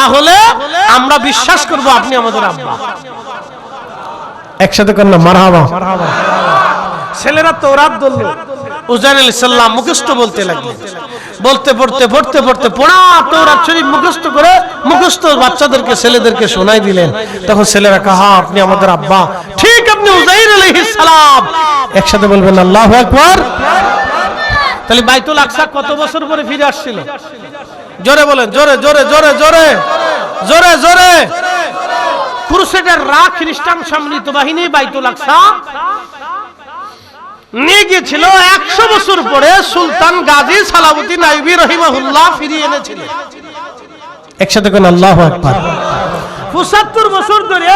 তাহলে আমরা বিশ্বাস করব আপনি আমাদের আব্বা। একসাথে করেন না মারহাবা। ছেলেরা তওরাত ধরল, উজাইর আলাইহিস সালাম মুখস্থ বলতে লাগলেন। বলতে পড়তে পড়তে পড়তে পড়া তওরাত শরীফ মুখস্থ করে মুখস্থ বাচ্চাদেরকে ছেলেদেরকে শোনাই দিলেন। তখন ছেলেরা কয় হ্যাঁ আপনি আমাদের আব্বা, ঠিক আপনি উজাইর আলাইহিস সালাম। একসাথে বলবেন আল্লাহু আকবার। তাহলে বাইতুল আকসা কত বছর পরে ফিরে আসছিল? জোরে বলেন, জোরে জোরে জোরে জোরে জোরে জোরে। ক্রুসেডের খ্রিস্টান সম্মিলিত বাহিনী বাইতুল আকসা নিয়ে গিয়েছিল। 100 বছর পরে সুলতান গাজী সালাউদ্দিন আইয়ুবী রাহিমাহুল্লাহ ফিরিয়ে এনেছিলেন। একসাথে কোন আল্লাহু আকবার। 75 বছর ধরে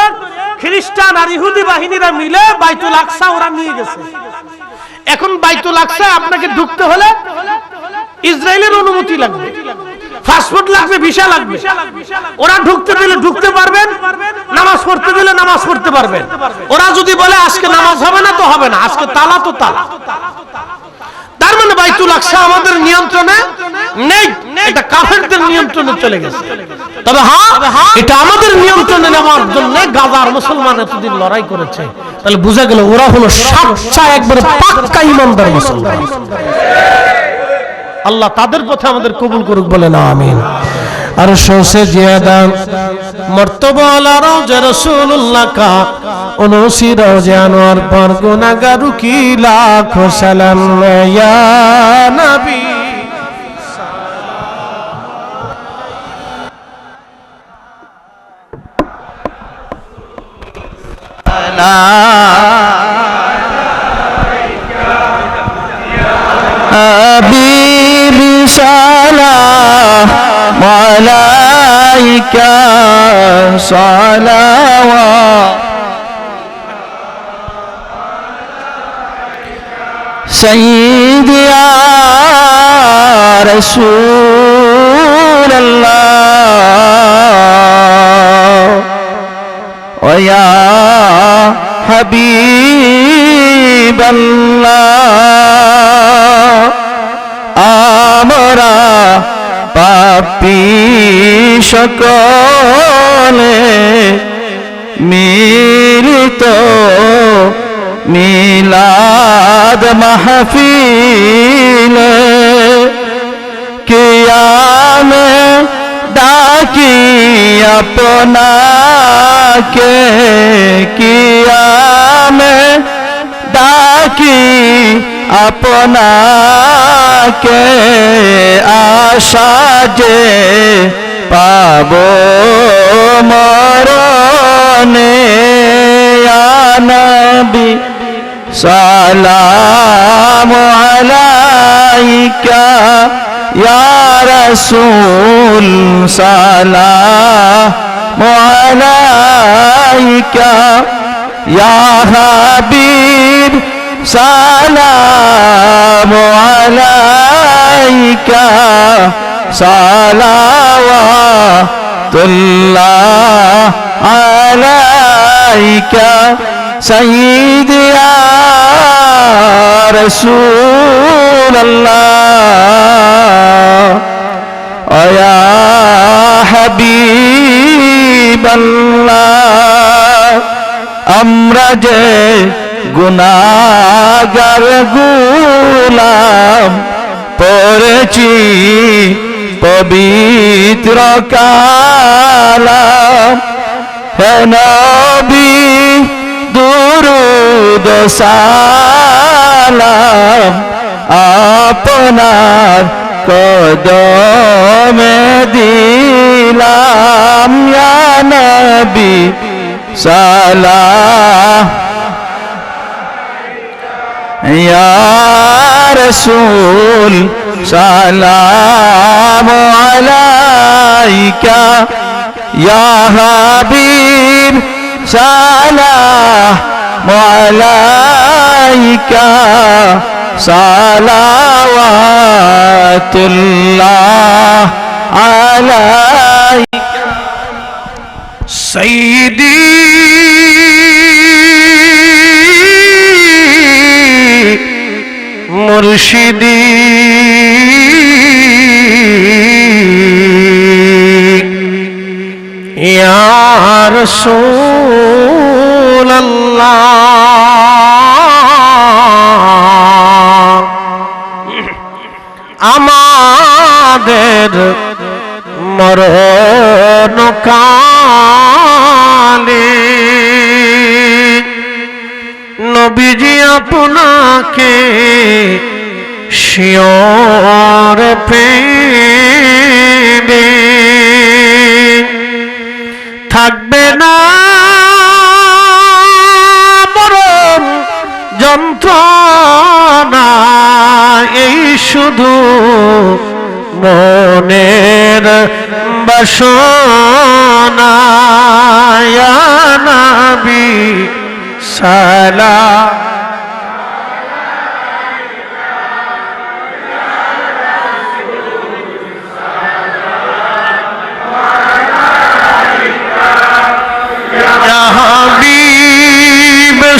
খ্রিস্টান আর ইহুদি বাহিনীরা মিলে বাইতুল আকসা ওরা নিয়ে গেছে। এখন বাইতুল আকসা আপনাকে ঢুকতে হলে ইসরায়েলের অনুমতি লাগবে, পাসপোর্ট লাগবে, ভিসা লাগবে। ওরা ঢুকতে দিলে ঢুকতে পারবেন, নামাজ পড়তে দিলে নামাজ পড়তে পারবেন। ওরা যদি বলে আজকে নামাজ হবে না তো হবে না, আজকে তালা তো তালা। তার মানে বাইতুল আকসা আমাদের নিয়ন্ত্রণে নেই, এটা কাফেরদের নিয়ন্ত্রণে চলে গেছে। তবে হ্যাঁ, এটা আমাদের নিয়ন্ত্রণে নেওয়ার জন্য গাজার মুসলমান এতদিন লড়াই করেছে। তাহলে বোঝা গেল ওরা হলো সাচ্চা একবারে পাক্কা ঈমানদার মুসলমান। আল্লাহ তাদের পথে আমাদের কবুল করুক, বলেন আমিন। আর সে জিয়াদা মর্তবা আলা রওজা রাসূলুল্লাহ কা উনসি রওজা আনোয়ার পর গুনাহগার কি লাখ সালাম ইয়া নবী। হাবিবি সালাম আলাইকা সালাওয়াত সাইয়্যিদি ইয়া রাসূলুল্লাহ ওয়া ইয়া হাবিবাল্লাহ। আমরা পাপী সকলে মিলিত মিলাদ মাহফিলে কিয়ামে ডাকি আপনাকে, কিয়ামে ডাকি আপনাকে আশা যে পাবো মরণে। ইয়া নবী সালামু আলাইকা ইয়া রাসূল সালামু আলাইকা ইয়া হাবিব সালামু আলাইকা সালাওয়াতুল্লাহ আলাইকা সাইয়্যিদি ইয়া রাসূলুল্লাহ ওয়া ইয়া হাবিবাল্লাহ। আমরা যে গুনাহগার গোলাম পড়েছি পবিত্র কালাম, হে নবী দুরূদ সালাম আপনার কদমে দিলাম। ইয়া নবী সালাম ইয়া রাসূল সালামু আলাইকা ইয়া হাবিব সালামু আলাইকা সালাওয়াতুল্লাহ আলাইকা সাইয়্যিদি মুর্শিদি ইয়া রাসূলুল্লাহ আমাদের মরণ কালে নবীজি আপনাকে শিয়রে পেবে থাকবে না মরণ যন্ত্রণা এই শুধু মনের বাসনা ইয়া নবী সালাম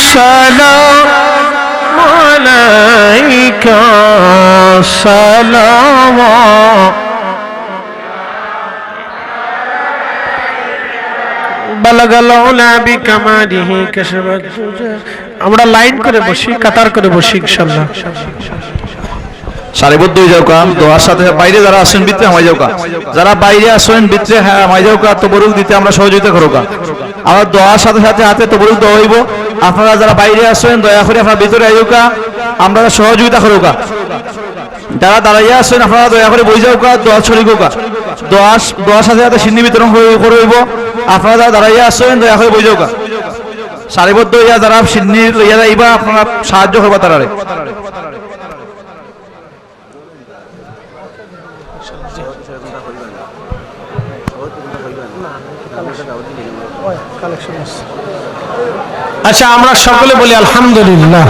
সালাম আলাইকা সালাম বালাগাল উলা বিকামালিহি কাশাবাত আমরা লাইন করে বসি কাতার করে বসি ইনশাআল্লাহ সারিবদ্ধ হয়ে যাও কাম দোয়ার সাথে বাইরে যারা আছেন ভিতরে আমায় যাও কা যারা বাইরে আসেন ভিতরে হ্যাঁ আমায় যাও কা তবরুক দিতে আমরা সহযোগিতা করব কা আমার দোয়ার সাথে সাথে হাতে তবরুক দেওয়া হইব আপনারা যারা বাইরে আসেন দয়া করে আপনারা ভিতরে আইও কা আমরা সহযোগিতা করব কা যারা দাঁড়াইয়া আসেন আপনারা দয়া করে বই যাও কা দোয়া ছড়িব কা দোয়ার সাথে সাথে সিন্নি বিতরণ করব আপনারা যারা দাঁড়াইয়া আসেন দয়া করে বই যাও কা সারিবদ্ধ হইয়া যারা সিন্নি লইয়া যাইবা আপনারা সাহায্য করবা তারারে আচ্ছা আমরা সকলে বলি আলহামদুলিল্লাহ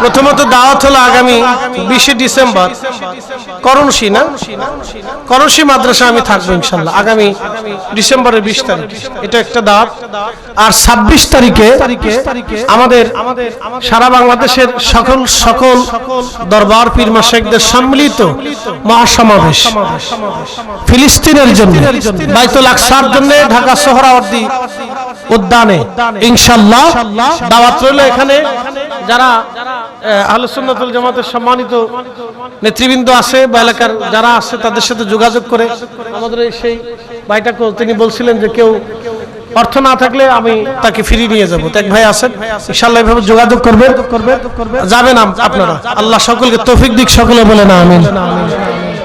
প্রথমত দাওয়াত হলো আগামী 20 ডিসেম্বর করণশী না করণশী মাদ্রাসা আমি থাকবো ইনশাআল্লাহ আগামী ডিসেম্বরের 20 তারিখ এটা একটা দাওয়াত আর 26 তারিখে আমাদের সারা বাংলাদেশের সকল দরবার পীর মাশায়েখদের সম্মিলিত মহাসমাবেশ ফিলিস্তিনের জন্য বাইতুল আকসার জন্য ঢাকা সোহরাওয়ার্দী উদ্যানে ইনশাআল্লাহ দাওয়াত রইল এখানে যারা আহলে সুন্নাত ওয়াল জামাতের সম্মানিত নেতৃবৃন্দ আছে বা এলাকার যারা আছে তাদের সাথে যোগাযোগ করে আমাদের সেই ভাইটাকে তিনি বলছিলেন যে কেউ অর্থ না থাকলে আমি তাকে ফিরিয়ে নিয়ে যাব এক ভাই আছেন ইনশাআল্লাহ এভাবে যোগাযোগ করবে যাবেন আপনারা আল্লাহ সকলকে তৌফিক দিক সকলে বলেন আমিন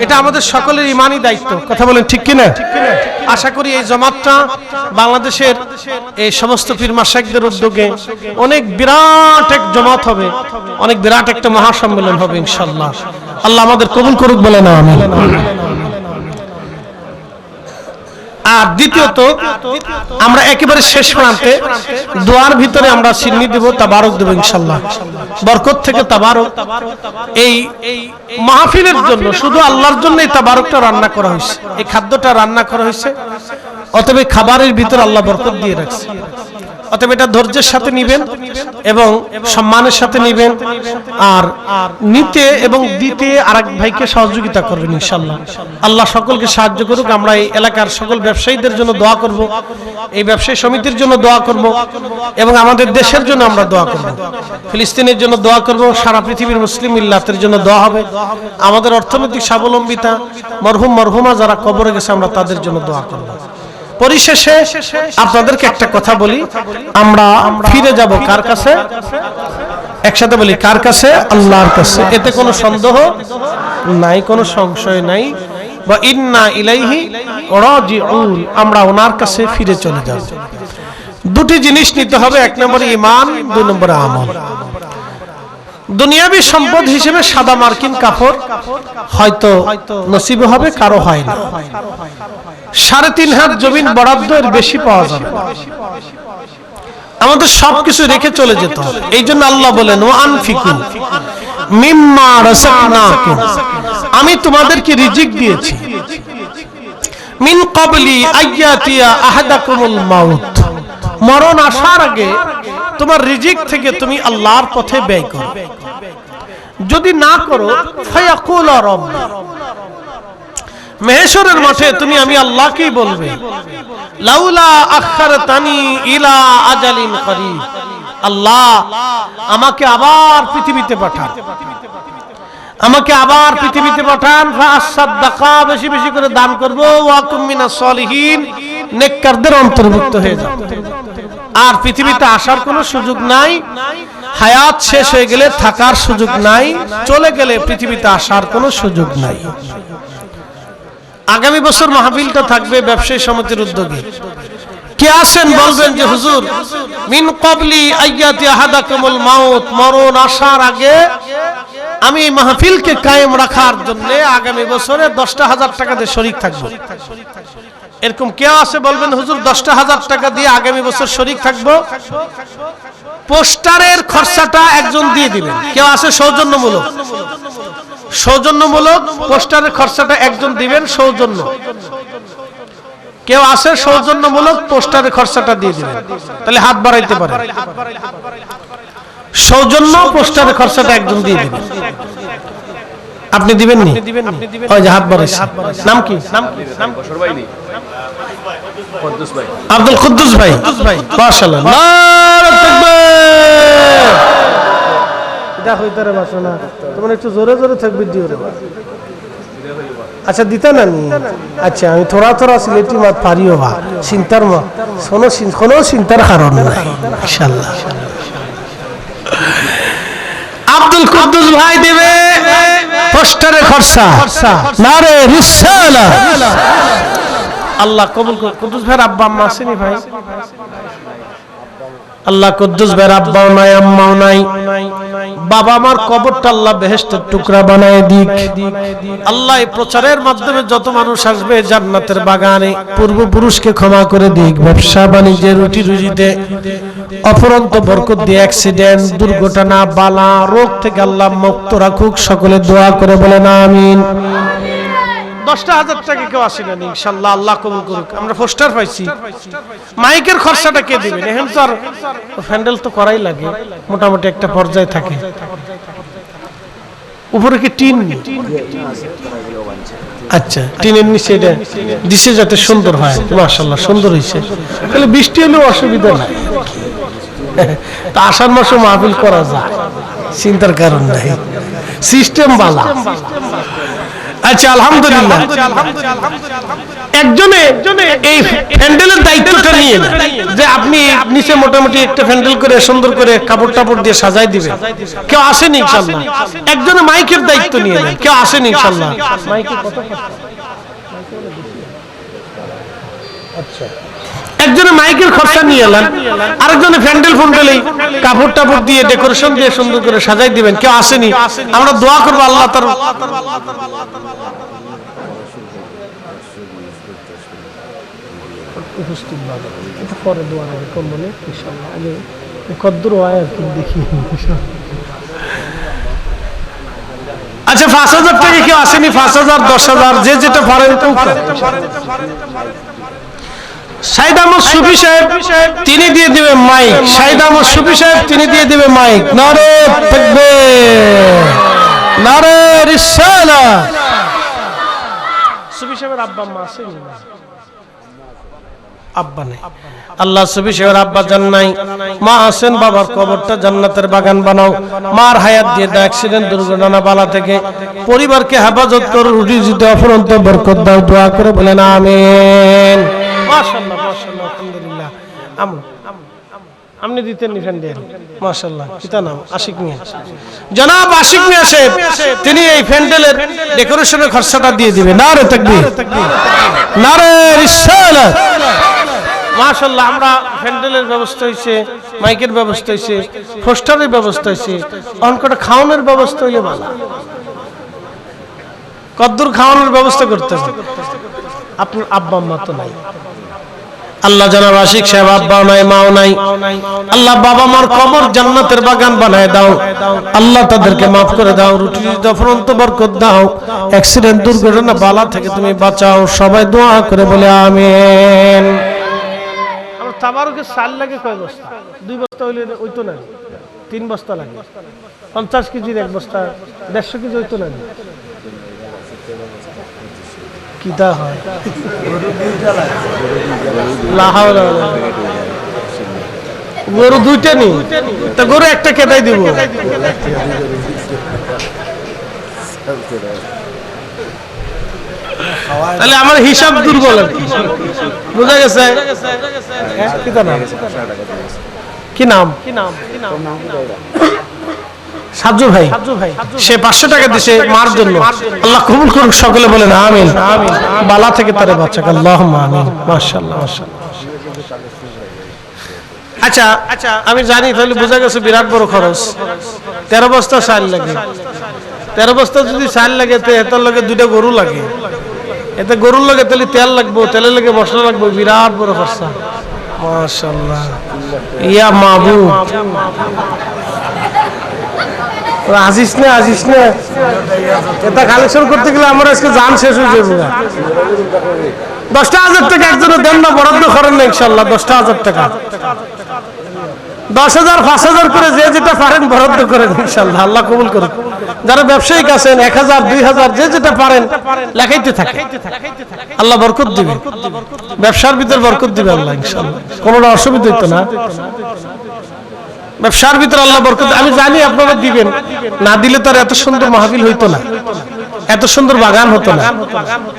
এটা আমাদের সকলের ঈমানি দায়িত্ব কথা বলেন ঠিক কি না আশা করি এই জামাতটা বাংলাদেশের এই সমস্ত পীর মাশায়েখদের উদ্যোগে অনেক বিরাট এক জামাত হবে অনেক বিরাট একটা মহাসম্মেলন হবে ইনশাআল্লাহ আল্লাহ আমাদের কবুল করুক বলেন আমিন আর দ্বিতীয়ত আমরা একেবারে শেষ প্রান্তে দোয়ার ভিতরে আমরা সিন্নি দেব তাবারক দেব ইনশাআল্লাহ বরকত থেকে তাবারক এই মাহফিলের জন্য শুধু আল্লাহর জন্য এই তাবারকটা রান্না করা হয়েছে এই খাদ্যটা রান্না করা হয়েছে অতএব খাবারের ভিতর আল্লাহ বরকত দিয়ে রাখছে অতএব এটা ধৈর্যের সাথে নিবেন এবং সম্মানের সাথে নিবেন আর নিতে এবং দিতে আরেক ভাইকে সহযোগিতা করবেন ইনশাআল্লাহ আল্লাহ সকলকে সাহায্য করুক আমরা এই এলাকার সকল ব্যবসায়ীদের জন্য দোয়া করব এই ব্যবসায়ী সমিতির জন্য দোয়া করব এবং আমাদের দেশের জন্য আমরা দোয়া করব ফিলিস্তিনের জন্য দোয়া করব সারা পৃথিবীর মুসলিম মিল্লাতের জন্য দোয়া হবে আমাদের অর্থনৈতিক স্বাবলম্বিতা মরহুমা যারা কবরে গেছে আমরা তাদের জন্য দোয়া করব পরিশেষে আপনাদেরকে একটা কথা বলি আমরা ফিরে যাব কার কাছে একসাথে বলি কার কাছে আল্লাহর কাছে এতে কোনো সন্দেহ নাই কোনো সংশয় নাই বা ইন্না ইলাইহি রাজিউন আমরা ওনার কাছে ফিরে চলে যাব দুটি জিনিস নিতে হবে এক নম্বরে ঈমান দুই নম্বরে আমল দুনিয়াবী সম্পদ হিসেবে সাদা মার্কিন কাপড় হয়তো নসিবে হবে কারো হয় না 3.5 হাত জমিন বরাদ্দ এর বেশি পাওয়া যাবে আমাদের সবকিছু রেখে চলে যেতে হবে এইজন্য আল্লাহ বলেন ওয়া আনফিকু মিম্মা রাযাকনাকুম আমি তোমাদেরকে রিজিক দিয়েছি মিন ক্বাবলি আইয়াতিয়া আহাদাকুমুল মাউত মরণ আসার আগে তোমার রিজিক থেকে তুমি আল্লাহর পথে ব্যয় করো যদি না করো ফায়াকুল রাব্বি মেহেশরের মাঠে তুমি আমি আল্লাহকেই বলবে, লাউলা আখারতানি ইলা আজালিন করিব, আল্লাহ আমাকে আবার পৃথিবীতে পাঠান, আমাকে আবার পৃথিবীতে পাঠান, ফাসাদদাকা বেশি বেশি করে দান করব, ওয়া কুম মিনাস সলিহিন নেককারদের অন্তর্ভুক্ত হয়ে যাব। আর পৃথিবীতে আসার কোনো সুযোগ নাই, হায়াত শেষ হয়ে গেলে থাকার সুযোগ নাই, চলে গেলে পৃথিবীতে আসার কোনো সুযোগ নাই। আগামী বছর মাহফিলটা থাকবে ব্যবসায়ী সমিতির উদ্যোগে। কে আসেন বলবেন যে হুজুর মিন ক্বাবলি আইয়াতি আহাদাকুমুল মাউত, মরণ আসার আগে আমি এই মাহফিলকে কায়েম রাখার জন্য আগামী বছরে 10,000 টাকা দিয়ে শরীক থাকব। এরকম কেউ আছে বলবেন হুজুর 10,000 টাকা দিয়ে আগামী বছর শরীক থাকব। পোস্টারের খরচাটা একজন দিয়ে দিবেন। কেউ আছে সৌজন্যমূলক, সৌজন্যমূলক পোস্টারের খরচাটা একজন দিবেন সৌজন্য। কেউ আছে সৌজন্যমূলক পোস্টারের খরচাটা দিয়ে দিবেন, তাহলে হাত বাড়াইতে পারে। সৌজন্য পোস্টারের খরচাটা একজন দিয়ে দিবেন। আপনি দিবেন নি? ওই যে হাত বাড়াইছে, নাম কি? আব্দুল কুদ্দুস ভাই, মাশাআল্লাহ, নারে তাকবীর। এটা হইতে রে বাসনা, তোমরা একটু জোরে জোরে তাকবীর দিও রে। আচ্ছা দিতা না নি? আচ্ছা আমি থোড়া থোড়া সিলেটি মাত পারিও বা চিন্তার মা কোনো চিন্তার কারণ নাই ইনশাআল্লাহ। আব্দুল কুদ্দুস ভাই দেবে পোস্টারের খরচা, নারে রিসালাহ। আল্লাহ কবুল করুন। কুদ্দুস ভাইয়ের আব্বা আম্মা আসেনি ভাই? আল্লাহ কুদ্দুস ভাইয়ের আব্বাও নাই আম্মাও নাই, বাবা আমার কবরটা আল্লাহ বেহেশতের টুকরা বানায় দিক। আল্লাহ এই প্রচারের মাধ্যমে যত মানুষ আসবে জান্নাতের বাগানে পূর্বপুরুষকে ক্ষমা করে দিক। ব্যবসা বাণিজ্যে রুটি রুজিতে অফুরন্ত বরকত দিয়ে অ্যাক্সিডেন্ট দুর্ঘটনা বালা রোগ থেকে আল্লাহ মুক্ত রাখুক। সকলে দোয়া করে বলেন আমিন। 10,000 টাকা কেউ আসেনি ইনশাআল্লাহ, আল্লাহ কবুল করুক। আমরা পোস্টার পাইছি, মাইকের খরচাটা কে দিবেন? এখন তো আর হ্যান্ডেল তো করাই লাগে, মোটামুটি একটা পর্যায়ে থাকে। উপরে কি টিন? আচ্ছা টিনের নিচে এটা দিছে যাতে সুন্দর হয়। মাশাআল্লাহ সুন্দর হয়েছে, তাহলে বৃষ্টি হলেও অসুবিধা নাই। তা আষাঢ় মাসে মাহফিল করা যায়, চিন্তার কারণ নাই, সিস্টেম ভালো। আচ্ছা আলহামদুলিল্লাহ। একজনে এই প্যান্ডেলের দায়িত্বটা নিয়ে যে আপনি নিচে মোটামুটি একটা প্যান্ডেল করে সুন্দর করে কাপড় টাপড় দিয়ে সাজাই দিবেন। কেউ আসেন ইনশাআল্লাহ। একজনে মাইকের দায়িত্ব নিয়ে নেন। কেউ আসেন ইনশাআল্লাহ। মাইকে কত? আচ্ছা একজনে মাইকের খরচা নিয়ে এলেন, আরেকজনে প্যান্ডেল ফ্যান্ডেলেই কাপড় টাপড় দিয়ে ডেকোরেশন দিয়ে সুন্দর করে সাজাই দিবেন। কেউ আসেনি? আমরা দোয়া করবো আল্লাহ তার উপস্থিত ভাবে এটা পরে দোয়া করবো ইনশাআল্লাহ। আগে কদ্দুর হয় আর কি দেখি। আচ্ছা 5,000 টাকা কেউ আসেনি? 5,000 10,000 যে যেটা পারেন। শাহিদ আহমদ সুফি সাহেব তিনি দিয়ে দিবে মাইক। শাহিদ আহমদ সুফি সাহেব তিনি দিয়ে দিবে মাইক। নারে তাকবীর, নারে রিসালাহ। সুফি সাহেবের আব্বা আম্মা আছে? আব্বা নাই। আল্লাহ সুফি সাহেবের আব্বা জান নাই, মা আছেন, বাবার কবরটা জান্নাতের বাগান বানাও। মার হায়াত দিয়ে দাও, অ্যাক্সিডেন্ট দুর্ঘটনা বালা থেকে পরিবারকে হেফাজত করো, রুটি রুজিতে অফুরন্ত বরকত দাও। দোয়া করে বলেন আমিন। মাশাআল্লাহ মাশাআল্লাহ আলহামদুলিল্লাহ। আপনি দিতেন নিফেন দেন মাশাআল্লাহ। কিতা নাম? আশিক মিয়া। জনাব আশিক মিয়া সাহেব তিনি এই প্যান্ডেলের ডেকোরেশনের খরচাটা দিয়ে দিবেন। নারে তাকবীর, নারে রিসালাত। মাশাআল্লাহ আমরা প্যান্ডেলের ব্যবস্থা হইছে, মাইকের ব্যবস্থা হইছে, পোস্টারের ব্যবস্থা হইছে, অনকটা খাওয়ানোর ব্যবস্থা হইলে ভালো। কদ্দুর খাওয়ানোর ব্যবস্থা করতে হবে। আপনার আব্বা আম্মা তো নাই। আল্লাহ জানাব আশিক সাহেব আব্বাও নাই মাও নাই। আল্লাহ বাবা মার কবর জান্নাতের বাগান বানায় দাও। আল্লাহ তাদেরকে মাফ করে দাও, রুটি অফুরন্ত বরকত দাও, অ্যাক্সিডেন্ট দুর্ঘটনা বালা থেকে তুমি বাঁচাও। সবাই দোয়া করে বলে আমিন। আমার তাবারুকের চাল লাগে কয় বস্তা? 2 বস্তা হইলে হইতো না, 3 বস্তা লাগে। 50 কেজির 1 বস্তা, 150 কেজি হইতো না। কিতা হয় লা হাওলা ওয়ালা গরু দুইটা নি তা গরু একটা কেটাই দিব তাহলে আমার হিসাব দুর্বল আর কি বুঝা গেছে কি নাম সাজু ভাই সে 500 টাকা দিছে মার জন্য আল্লাহ কবুল করুক সকলে বলেন আমিন বালা থেকে তারে বাঁচাক আল্লাহুম্মা আমিন মাশাআল্লাহ মাশাআল্লাহ আচ্ছা আমি জানি তাহলে বোঝা গেছে বিরাট বড় খরচ 13 বস্তা চাল লাগে 13 বস্তা যদি চাল লাগে তো এটার লগে দুইটা গরু লাগে এতে গরুর লগে তাহলে তেল লাগবে তেলের লগে মশলা লাগবে বিরাট বড় খরচা মাশাআল্লাহ ইয়া মাবুদ আজিস না এটা কালেকশন করতে গেলে আমার আজকে জান শেষ হয়ে যাবে 10,000 টাকা একজনের দেন না বরাদ্দ করেন না ইনশাআল্লাহ 10,000 টাকা 10,000 5,000 করে যে যেটা পারেন বরাদ্দ করেন ইনশাআল্লাহ আল্লাহ কবুল করুন যারা ব্যবসায়িক আছেন 1,000 2,000 যে যেটা পারেন লেখাইতে থাকে আল্লাহ বরকত দিবে ব্যবসার ভিতর বরকত দিবে আল্লাহ ইনশাআল্লাহ কোনো অসুবিধা হইতো না ব্যবসার ভিতর আল্লাহ বরকত আমি জানি আপনারা দিবেন না দিলে তো এত সুন্দর মাহফিল হইতো না এত সুন্দর বাগান হতো না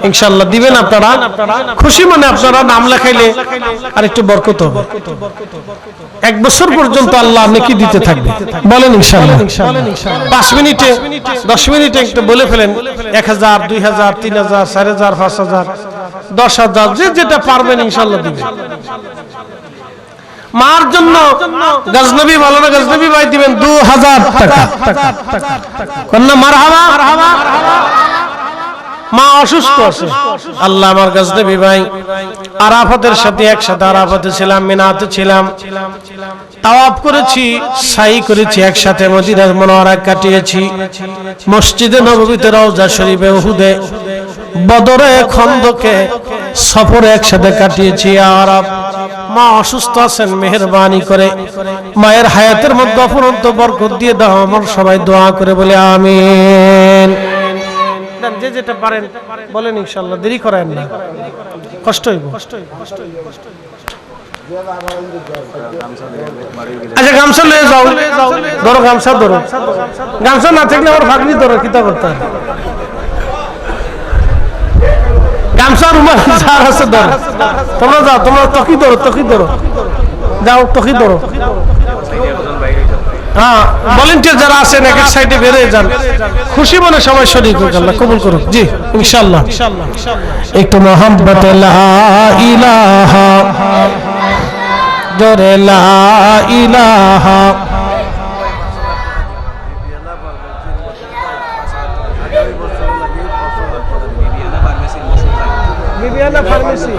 ইনশাআল্লাহ দিবেন আপনারা খুশি মনে আপনারা নাম লেখাইলে আর একটু বরকত হবে 1 বছর পর্যন্ত আল্লাহ নেকি দিতে থাকবে বলেন ইনশাআল্লাহ 5 মিনিটে 10 মিনিটে একটু বলে ফেলেন 1,000 2,000 3,000 4,000 5,000 10,000 যে যেটা পারবেন ইনশাআল্লাহ দিবেন মার জন্য গজনবী মাওলানা গজনবী ভাই দিবেন 2,000 টাকা কন্যা মারহাবা মা অসুস্থ আছে আল্লাহ আমার গজনবী ভাই আরাফাতের সাথে একসাথে আরাফাতে ছিলাম মিনাতে ছিলাম তাওয়াফ করেছি সাই করেছি একসাথে মদিনার মুনাওয়ারা কাটিয়েছি মসজিদে নববীতে রওজা শরীফে উহুদে বদরে খন্দকে সফরে একসাথে কাটিয়েছি আরাফ মা অসুস্থ আছেন মেহেরবানি করে মায়ের হায়াতের মধ্যে অফুরন্ত বরকত দিয়ে দাও আমার সবাই দোয়া করে বলে আমিন যে যেটা পারেন বলেন ইনশাআল্লাহ দেরি করেন না কষ্ট হইব আচ্ছা গামছা নিয়ে যাও ধরো গামছা ধরো গামছা না থাকলে আমার ভাগ্নি ধরো কিতা করতে হবে গামছা রুমাল যার আছে ধরো তোমরা যাও তোমরা তকি ধরো যাও তকি ধরো হ্যাঁ ভলান্টিয়ার যারা আছেন এক এক সাইডে বের হয়ে যান খুশি মনে সবাই শরীক হোক আল্লাহ কবুল করুক জি ইনশাআল্লাহ একটু মোহাম্মত লা ইলাহা জোরে লা ইলাহা বিবিয়ানা ফার্মেসি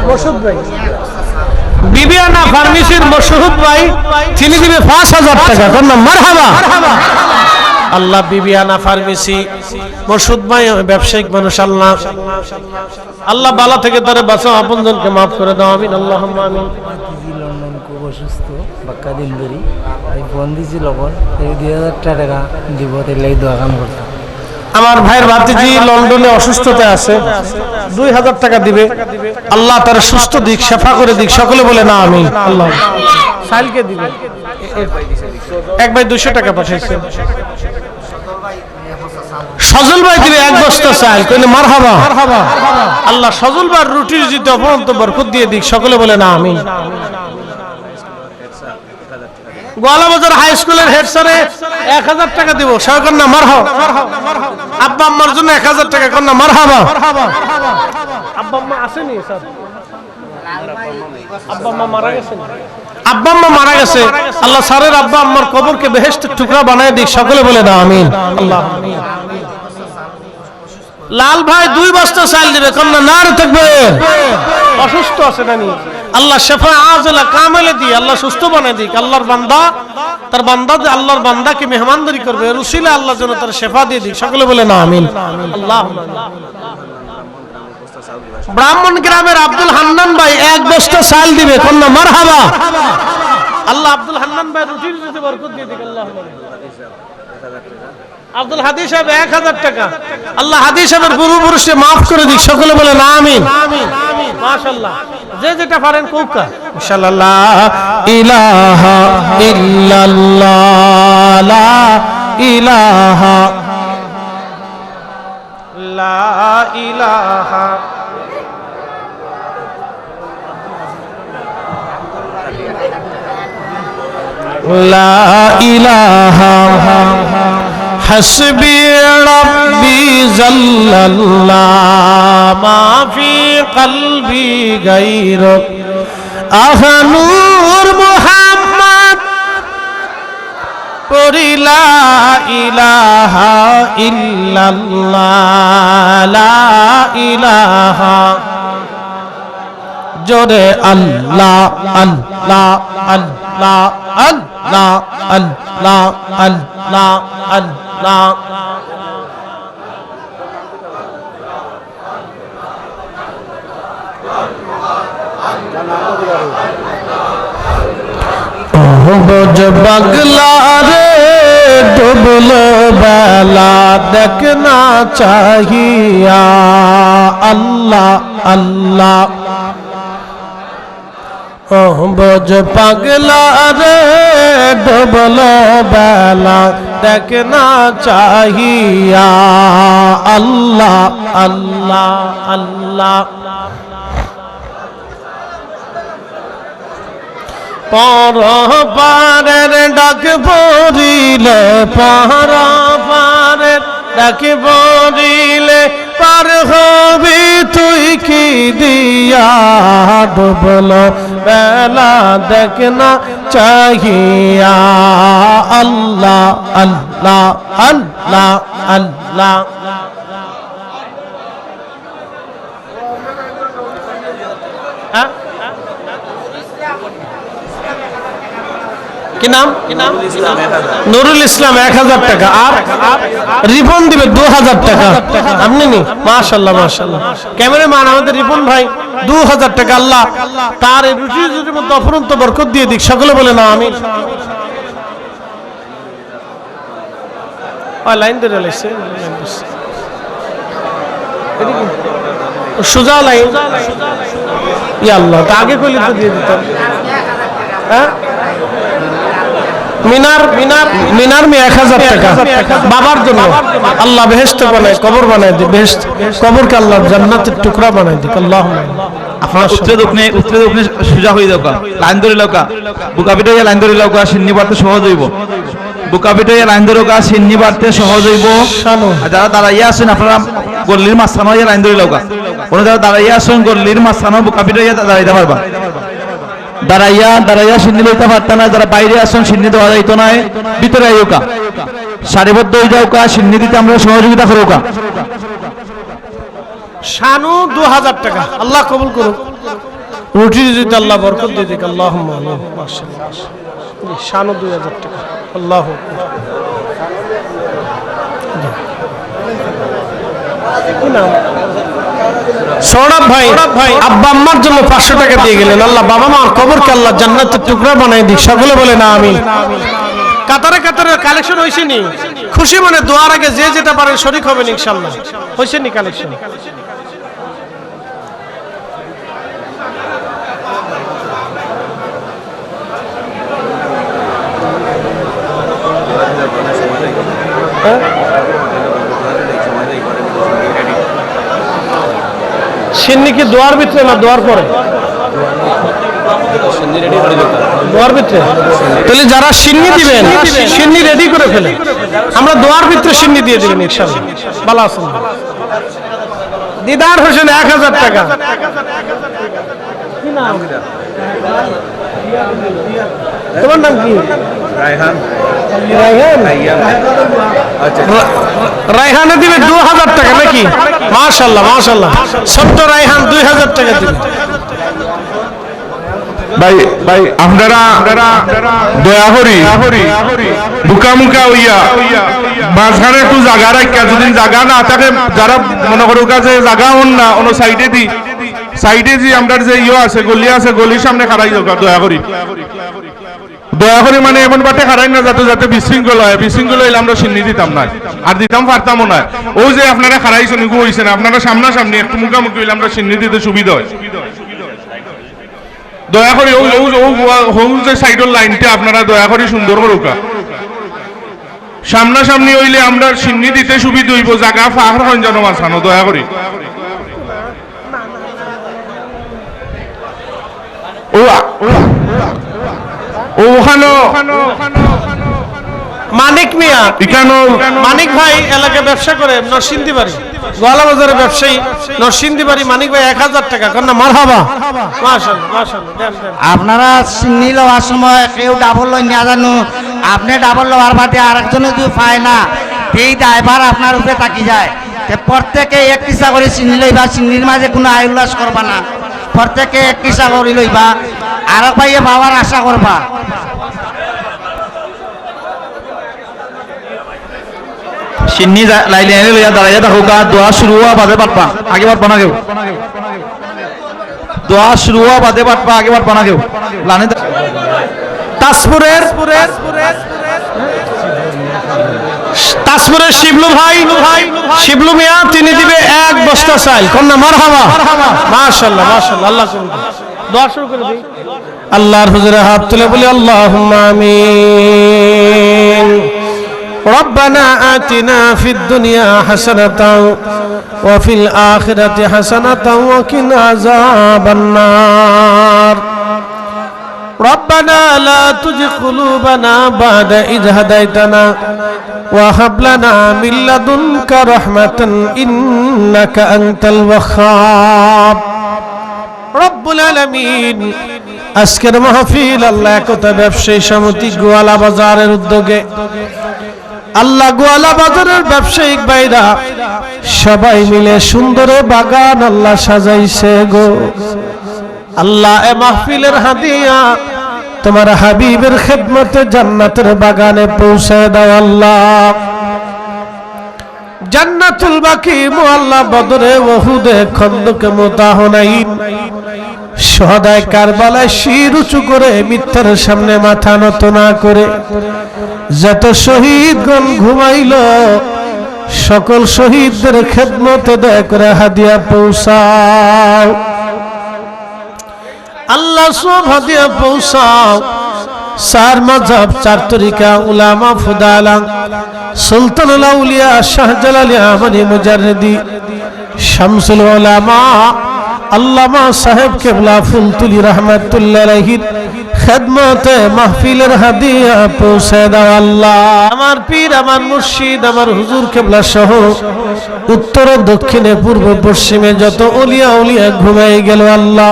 মসুদ ভাই বিবিয়ানা ফার্মেসির মশহুদ ভাই তিনি দিবে 5,000 টাকা কন্যা মারহাবা আল্লাহ বিবিয়ানা ফার্মেসি মশহুদ ভাই ব্যবসায়িক মানুষ আল্লাহ বালা থেকে তারে বাঁচাও আপনজনকে maaf করে দাও আমিন আল্লাহুম্মা আমিন লন্ডন খুব অসুস্থ বাক্কা দিন ধরি এই ফোন দিছি লগন এই 2,000 টাকা দিব তাইলে দোয়া কাম করতাম আমার ভাইয়ের ভাতিজি লন্ডনে অসুস্থতা আছে 2,000 টাকা দিবে আল্লাহ তার সুস্থ দিক শেফা করে দিক সকলে বলে না আমিন আল্লাহ সাইলকে দিবে এক ভাই 200 টাকা পাঠাইছে সজল ভাই দিবে 1 বস্তা চাল কইলে মারহাবা আল্লাহ সজল ভাই রুটি জিতে অপরন্ত বরকত দিয়ে দিক সকলে বলে না আমিন গোয়ালা বাজার হাই স্কুলের হেড স্যারে 1,000 টাকা দিব সরকার না মারহাবা আব্বা আম্মার জন্য 1,000 টাকা কর না মারহাবা আব্বা আম্মা আসেনি স্যার আব্বা আম্মা মারা গেছেন আব্বা আম্মা মারা গেছে আল্লাহ স্যারের আব্বা আম্মার কবরকে বেহেশতের টুকরা বানায় দিক সকলে বলে দাও আমিন আল্লাহ লাল ভাই 2 বস্তা চাল দিবে কন্যা নারে তাকবীর অসুস্থ আছে নানি আল্লাহ শিফা আজলা কামেলে দি আল্লাহ সুস্থ বানায় দিক আল্লাহর বান্দা তার বান্দা যে আল্লাহর বান্দাকে মেহমানদারি করবে রসিলা আল্লাহ যেন তার শিফা দিয়ে দিক সকলে বলে না আমিন আল্লাহুম্মা ব্রাহ্মণ গ্রামের আব্দুল হান্নান ভাই 1 বস্তা চাল দিবে কন্যা মারহাবা আল্লাহ আব্দুল হান্নান ভাই রুটির যদি বরকত দিয়ে দিক আল্লাহুম্মা আব্দুল হাদি সাহেব 1000 টাকা। আল্লাহ হাদি সাহেবের পূর্বপুরুষকে মাফ করে দিক, সকলে বলেন আমিন। মাশাআল্লাহ, যে যেটা পারেন কৌকা ইনশাআল্লাহ। ইলাহা ইল্লাল্লাহ, লা ইলাহা লা ইলাহা লা ইলাহা হাসবি রাব্বি জাল্লাল্লাহ মা ফি কলবি গায়রুক আহনুর মুহাম্মদ পড়ি লা ইলাহা ইল্লাল্লাহ, লা ইলাহা জোরে আল্লাহ আল্লাহ আল্লাহ আল্লাহ আল্লাহ আল্লাহ আল্লাহ। বোঝ বাগলা রে ডুবল বেলা দেখনা চাহিয়া আল্লাহ আল্লাহ। বোঝ পাগলা রে ডুবল বেলা দেখনা চাহিয়া আল্লাহ আল্লাহ আল্লাহ। পর পারের ডাক পড়িলে পর পারের ডাক পড়িলে পার হবি তুই কি দিয়া ডুবল বেলা দেখনা চাহিয়া আল্লাহ আল্লাহ আল্লাহ আল্লাহ। কি নাম? নুরুল ইসলাম 1000 টাকা। আর রিপন দিবে 2000 টাকা। আপনি নি? মাশাআল্লাহ মাশাআল্লাহ। ক্যামেরাম্যান আমাদের রিপন ভাই 2000 টাকা। আল্লাহ তার এই রুটি রুটির মধ্যে অফুরন্ত বরকত দিয়ে দিক, সকলে বলে না আমিন। লাইন ধরে লাইছে সোজা লাইন। ইয়া আল্লাহ, তা আগে কইলে তো দিয়ে দিতাম। হ্যাঁ মিনার মিনার মিনার মে 1000 টাকা বাবার জন্য। আল্লাহ বেহেশত বানায়, কবর বানায় দি, বেহেশত কবরকে আল্লাহ জান্নাতের টুকরা বানায় দি। আল্লাহুম্মা আপনার উত্তরে দক্ষিণে সোজা হয়ে যাওকা, লাইন ধরে লাউকা, বুকা পিটাইয়া লাইন ধরে লাউকা, সিন্নি বাড়তে সহজ হইব। বুকা পিটাইয়া লাইন ধরে লাউকা, সিন্নি বাড়তে সহজ হইব। আর যারা দাঁড়াইয়া আছেন আপনারা গল্লির মাঝখানে লাইন ধরে লাউকা। কোন যারা দাঁড়াইয়া আছেন গল্লির মাঝখানে বুকা পিটাইয়া দাঁড়াইতে পারবা। দাঁড়াইয়া দাঁড়াইয়া সিন্নি লইতে পারত না, যারা বাইরে আসেন সিন্নি দেওয়া যাইতো না, ভিতরে আইওকা, সারিবদ্ধ হয়ে যাওকা, সিন্নি দিতে আমরা সহযোগিতা করোকা। শানু 2000 টাকা। আল্লাহ কবুল করুক, রুটি দিতে আল্লাহ বরকত দিয়ে দিক। আল্লাহুম্মা আমিন। মাশাআল্লাহ। শানু 2000 টাকা। আল্লাহু কি নাম? সৌরভ ভাই আব্বা আম্মার জন্য 500 টাকা দিয়ে গেলেন। আল্লাহ বাবা মার কবরকে আল্লাহ জান্নাতের টুকরা বানায় দিক, সকলে বলে না আমিন। কাতারে কাতারে কালেকশন হইছে নি? খুশি মনে দোয়ার আগে যে যেটা পারেন শরীক হবেন ইনশাআল্লাহ। হইছে নি কালেকশন? সিন্নি কি দোয়ার ভিতরে না দোয়ার পরে? দোয়ার ভিতরে। তাহলে যারা সিন্নি দিবেন সিন্নি রেডি করে ফেলে, আমরা দোয়ার ভিতরে সিন্নি দিয়ে দিবেন ইনশাআল্লাহ। ভালো আছেন? দিদার হোসেন 1000 টাকা। কি নাম? তোমার নাম কি? রায়হান। রায়হানে দিবে 2000 টাকা নাকি? মাশাআল্লাহ মাশাআল্লাহ। ছোট্ট রায়হান 2000 টাকা দিবে। ভাই ভাই আপনারা দয়া করি বুকা মুকা হইয়া মাঝখানে একটু জায়গা রাখা, যদি জায়গা না থাকে যারা মনে করুক যে জায়গা হন না অন্য সাইডে যে আমরা যে ইয়ে আছে গলি আছে, গলির সামনে খাড়াই দরকার দয়া করি। দয়া করে মানে এমন বাটে হারাই না যাতে যাতে বিশৃঙ্খল হয়, বিশৃঙ্খল হইলে আমরা চিনি দিতাম না আর দিতাম পারতামও না। ও যে আপনারা হারাইছেন গু হইছেন, আপনারা সামনাসামনি একটু মুখামুখি হইলে আমরা চিনি দিতে সুবিধা হয়। দয়া করে ও যে সাইডের লাইনটা আপনারা দয়া করে সুন্দর করুকা, সামনাসামনি হইলে আমরা চিনি দিতে সুবিধা হইব, জায়গা ফাঁক হন যেন মাছানো দয়া করে। ওখানে মানিক মিয়া এখানে মানিক ভাই এলাকায় ব্যবসা করে নরসিংদী বাড়ি, গোয়ালা বাজারের ব্যবসায়ী নরসিংদী বাড়ি। মানিক ভাই 1000 টাকা কন্যা মারহাবা, মাশাআল্লাহ মাশাআল্লাহ। দেন দেন। আপনারা চিনি লওয়ার সময় কেউ ডাবল লই না জানো, আপনি ডাবল লওয়ার বাদে আরেকজনে যদি পায় না, এই ড্রাইভার আপনার উপরে তাকি যায়। প্রত্যেকে এক কিসা করে চিনি লইবা, চিনির মাঝে কোনো আয় উল্লাস করবা না, প্রত্যেকে এক কিসা করে লইবা, আর পাইয়ে পাওয়ার আশা করবা। সিন্নি লাইলে লইয়া দাঁড়াইয়া থাকো, দোয়া শুরু হওয়া বাদে পারবা, আগে পারবা না কেউ। দোয়া শুরু হওয়া বাদে পারবা, আগে পারবা না কেউ। লানে তাজপুরের শিবলু ভাই, শিবলু মিয়া, তিনি দিবে 1 বস্তা চাল কন্যা মারহাবা, মাশাআল্লাহ মাশাআল্লাহ। আল্লাহ কবুল করুন। দোয়া শুরু করে দিই। আল্লাহর হুজুরে হাত তুলে বলি আল্লাহুম্মা আমিন। ربنا آتنا في الدنيا حسنة وفي الآخرة حسنة وقنا عذاب النار ربنا لا تزغ قلوبنا بعد إذ هديتنا وهب لنا من لدنك رحمة إنك أنت الوهاب رب العالمين। আজকের মাহফিল আল্লাহ একতা ব্যবসায়ী সমিতি গোয়ালা বাজারের উদ্যোগে, আল্লাহ গোয়ালা বাজারের ব্যবসায়িক ভাইরা সবাই মিলে সুন্দর বাগান আল্লাহ সাজাইছে গো আল্লাহ। এ মাহফিলের হাদিয়া তোমার হাবিবের খেদমতে জান্নাতের বাগানে পৌঁছে দাও আল্লাহ। জান্নাতুল বাকি মুআল্লা বদরে ওহুদে খন্দকে মুতাহনাইন শহদায়ে কারবালায় শির উঁচু করে মিথ্যার সামনে মাথা নত না করে যত শহীদগণ ঘুমাইল সকল শহীদদের খেদমতে দয়া করে হাদিয়া পৌঁছাও আল্লাহ। সব হাদিয়া পৌঁছাও। 4 মাযহাব 4 তরিকা উলামা ফুদালা সুলতানুল আউলিয়া শাহজালালী আমানি মুজাররিদি শামসুল উলামা আল্লামা সাহেব কেবলা ফুলতুলি রহমাতুল্লাহ আলাইহির খেদমতে মাহফিলের হাদিয়া পৌঁছে দাও আল্লাহ। আমার পীর, আমার মুর্শিদ, আমার হুজুর কেবলা সহ উত্তর দক্ষিণে পূর্ব পশ্চিমে যত ওলিয়া উলিয়া ঘুমাই গেল আল্লাহ,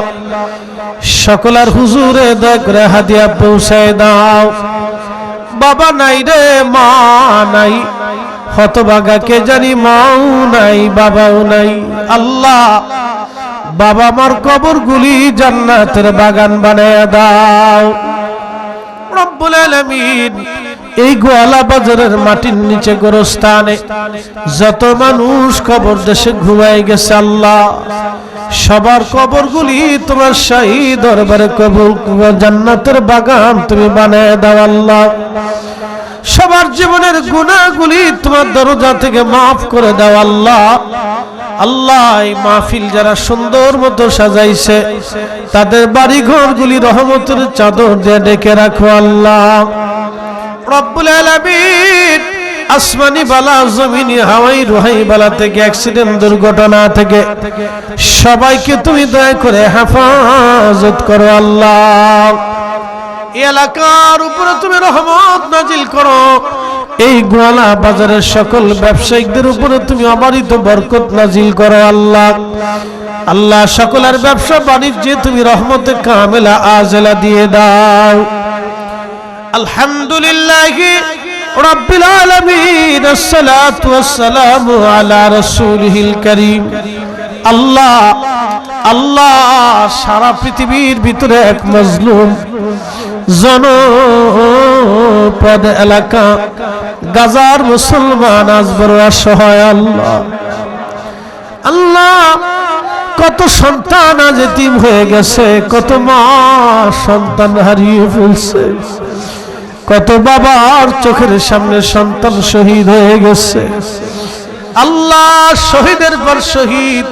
সকলার হুজুরে দয়া করে হাদিয়া পৌঁছে দাও। বাবা নাই রে মা নাই, হতভাগা কে জানি মাও নাই বাবাও নাই আল্লাহ। বাবা মার কবরগুলি জান্নাতের বাগান বানায় দাও রব্বুল আলামিন। এই গোয়ালা বাজারের মাটির নিচে গোরস্থানে যত মানুষ কবর দেশে ঘুমাই গেছে আল্লাহ, সবার কবরগুলি তোমার শাহী দরবারে কবুল জান্নাতের বাগান তুমি বানায় দাও আল্লাহ। সবার জীবনের গুনাহগুলি তোমার দরজা থেকে মাফ করে দাও আল্লাহ। আল্লাহ এই মাহফিল যারা সুন্দর মতো সাজাইছে তাদের বাড়ি ঘরগুলি রহমতের চাদর দিয়ে ঢেকে রাখো আল্লাহ রব্বুল আলামিন। আসমানি বালা, জমিনি হাওয়াই রুহাই বালা থেকে, অ্যাক্সিডেন্ট দুর্ঘটনা থেকে সবাইকে তুমি দয়া করে হেফাজত করো আল্লাহ। এই এলাকার উপরে তুমি রহমত নাজিল করো। এই গোয়ালা বাজারের সকল ব্যবসায়িকদের উপরে তুমি অবারিত বরকত নাজিল করো আল্লাহ। আল্লাহ সকলের ব্যবসা বাণিজ্যে তুমি রহমতে কামেলা আজলা দিয়ে দাও। আলহামদুলিল্লাহ রাব্বিল আলামিন, আসসালাতু ওয়াসসালামু আলা রাসূলিহিল কারীম। আল্লাহ আল্লাহ, সারা পৃথিবীর ভিতরে এক মজলুম জনপদ এলাকা গাজার মুসলমান আজ বড় অসহায় আল্লাহ। আল্লাহ কত সন্তান আজ এতিম হয়ে গেছে, কত মা সন্তান হারিয়ে ফেলছে, কত বাবার চোখের সামনে সন্তান শহীদ হয়ে গেছে। আল্লাহ, শহীদের পর শহীদ,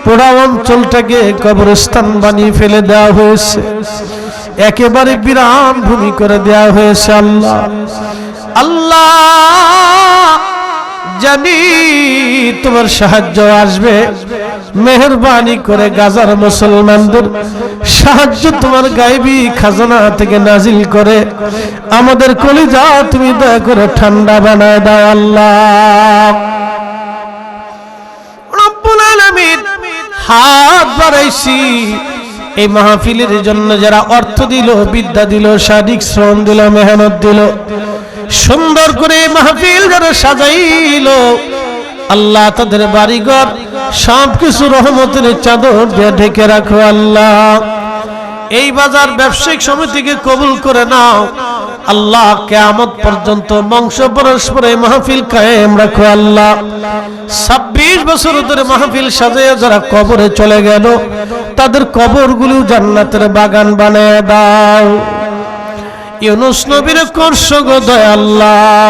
পুরা অঞ্চলটাকে কবরস্থান বানিয়ে ফেলে দেওয়া হয়েছে, একেবারে বিরান ভূমি করে দেওয়া হয়েছে। আল্লাহ আল্লাহ, জানি তোমার সাহায্য আসবে, মেহেরবানি করে গাজার মুসলমানদের সাহায্য তোমার গায়বী খাজানা থেকে নাজিল করে আমাদের কলিজা তুমি দয়া করে ঠান্ডা বানায় দাও। আল্লাহ রব্বুল আলামিন, হাত বাড়াইছি এই মাহফিলের জন্য যারা অর্থ দিল, বিদ্যা দিল, শারীরিক শ্রম দিল, মেহনত দিল, সুন্দর করে মাহফিল যারা সাজাইল, আল্লাহ তাদের বাড়িঘর সবকিছু রহমতের চাদর দিয়ে ঢেকে রাখো। আল্লাহ, এই বাজার ব্যবসায়িক সমিতিকে কবুল করে নাও। আল্লাহ, কিয়ামত পর্যন্ত বংশ পরস্পরে মাহফিল কায়েম রাখো। আল্লাহ, 26 বছর ধরে মাহফিল সাজিয়ে যারা কবরে চলে গেল, তাদের কবরগুলো জান্নাতের বাগান বানায় দাও। ইউনুস নবীর করছ গো দয়া আল্লাহ,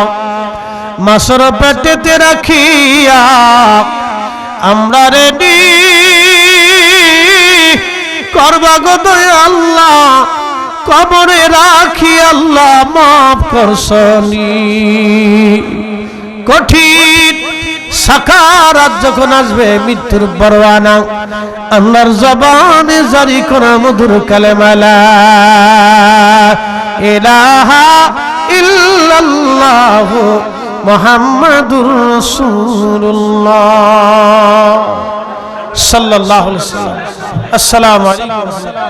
মাসর পেটেতে রাখিয়া আমরা রেডি করবা গো দয়া আল্লাহ, কবরে রাখি আল্লাহ মাফ করছনি। কঠিন সাকারাত যখন আসবে, মৃত্যুর পরওয়ানা আল্লাহর জবানে জারি করা মধুর কালেমা লা ইলাহা ইল্লাল্লাহ মুহাম্মাদুর রাসূলুল্লাহ সাল্লাল্লাহু আলাইহি ওয়াসাল্লাম। আসসালামু আলাইকুম।